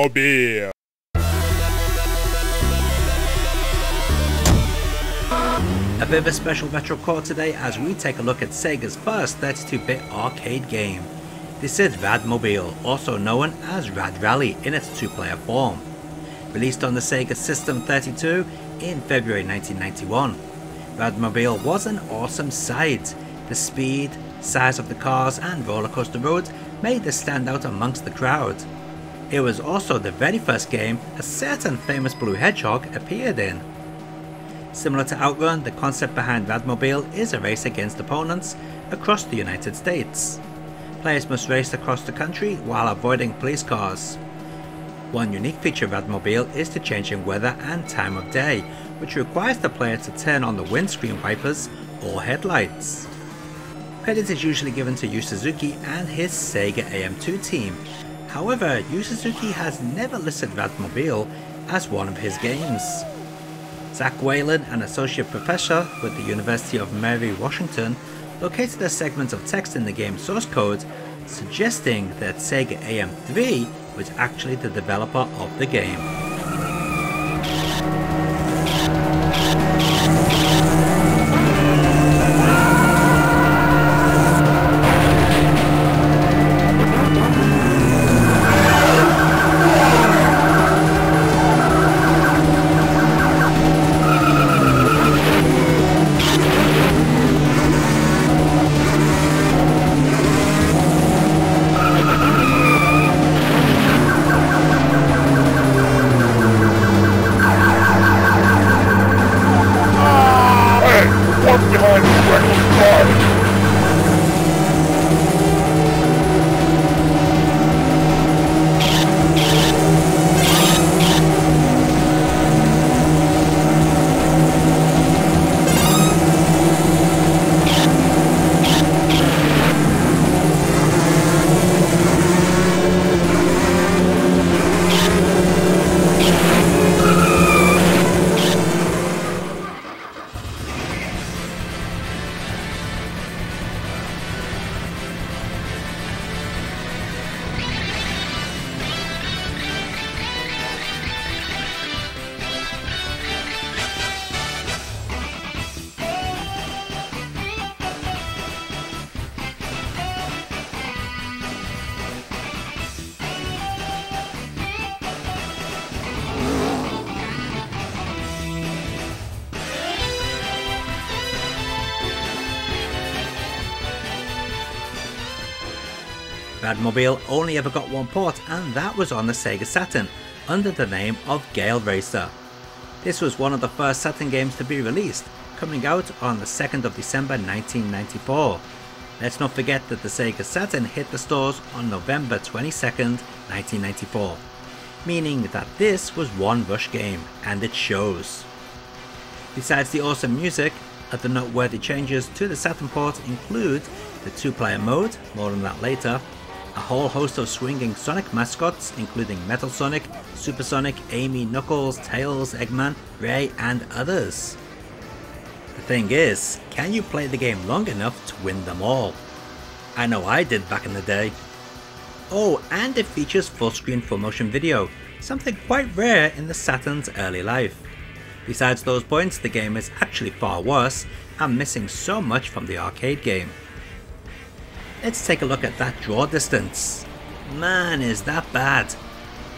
Mobile. A bit of a special retro core today as we take a look at Sega's first 32-bit arcade game. This is Rad Mobile, also known as Rad Rally in its two-player form. Released on the Sega System 32 in February 1991. Rad Mobile was an awesome sight. The speed, size of the cars and roller coaster roads made this stand out amongst the crowd. It was also the very first game a certain famous blue hedgehog appeared in. Similar to Outrun, the concept behind Rad Mobile is a race against opponents across the United States. Players must race across the country while avoiding police cars. One unique feature of Rad Mobile is the changing weather and time of day, which requires the player to turn on the windscreen wipers or headlights. Credit is usually given to Yu Suzuki and his Sega AM2 team. However, Yu Suzuki has never listed Rad Mobile as one of his games. Zach Whalen, an associate professor with the University of Mary, Washington, located a segment of text in the game's source code suggesting that Sega AM3 was actually the developer of the game. Rad Mobile only ever got one port, and that was on the Sega Saturn under the name of Gale Racer. This was one of the first Saturn games to be released, coming out on the 2nd of December 1994. Let's not forget that the Sega Saturn hit the stores on November 22nd, 1994, meaning that this was one rush game, and it shows. Besides the awesome music, other noteworthy changes to the Saturn port include the two-player mode, more on that later, a whole host of swinging Sonic mascots including Metal Sonic, Super Sonic, Amy, Knuckles, Tails, Eggman, Ray and others. The thing is, can you play the game long enough to win them all? I know I did back in the day. Oh, and it features full screen full motion video, something quite rare in the Saturn's early life. Besides those points, the game is actually far worse and missing so much from the arcade game. Let's take a look at that draw distance. Man, is that bad.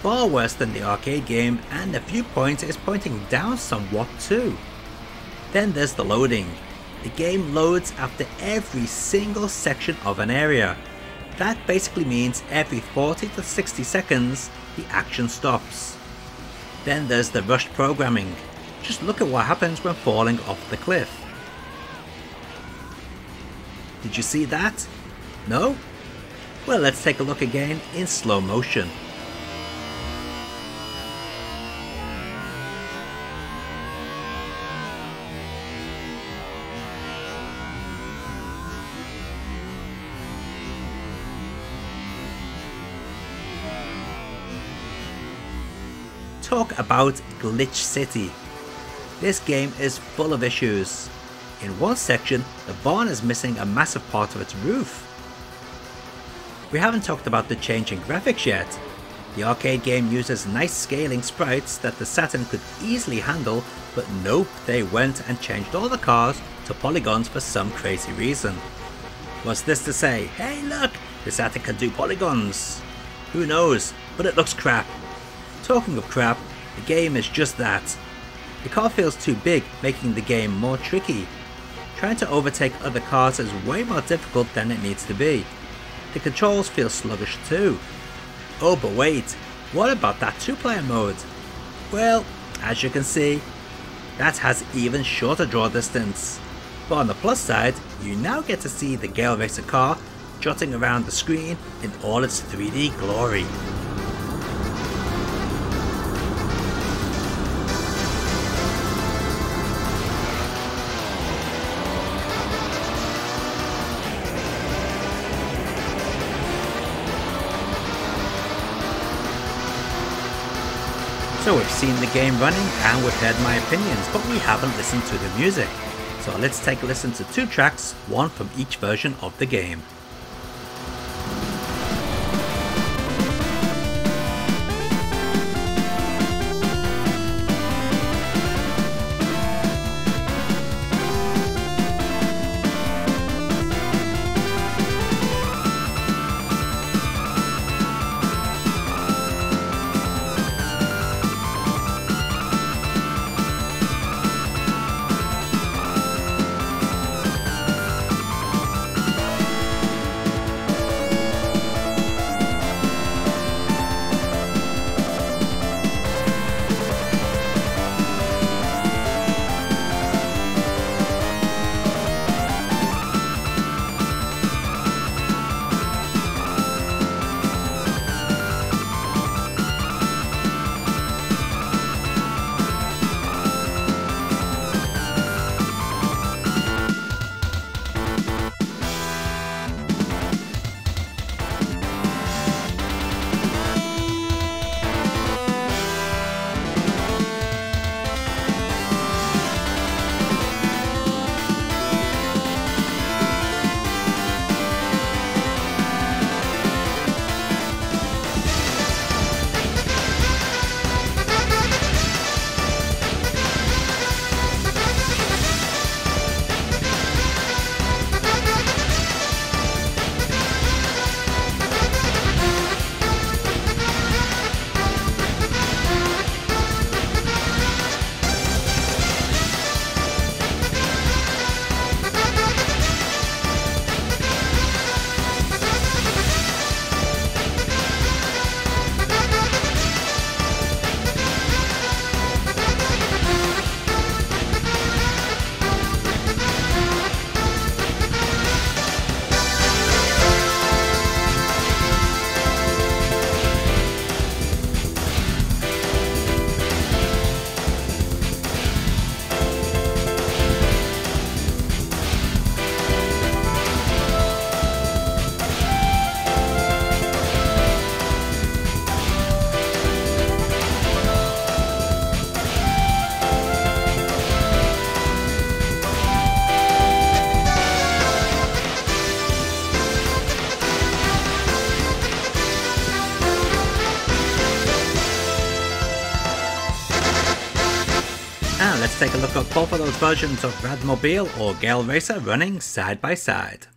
Far worse than the arcade game, and the viewpoint is pointing down somewhat too. Then there's the loading. The game loads after every single section of an area. That basically means every 40 to 60 seconds the action stops. Then there's the rushed programming. Just look at what happens when falling off the cliff. Did you see that? No? Well, let's take a look again in slow motion. Talk about Glitch City. This game is full of issues. In one section, the barn is missing a massive part of its roof. We haven't talked about the changing graphics yet. The arcade game uses nice scaling sprites that the Saturn could easily handle, but nope, they went and changed all the cars to polygons for some crazy reason. What's this to say? Hey look, the Saturn can do polygons! Who knows, but it looks crap. Talking of crap, the game is just that. The car feels too big, making the game more tricky. Trying to overtake other cars is way more difficult than it needs to be. The controls feel sluggish too. Oh but wait, what about that 2-player mode? Well, as you can see, that has even shorter draw distance. But on the plus side, you now get to see the Gale Racer car trotting around the screen in all its 3D glory. So we've seen the game running and we've heard my opinions, but we haven't listened to the music. So let's take a listen to 2 tracks, one from each version of the game. And let's take a look at both of those versions of Radd Mobile or Gale Racer running side by side.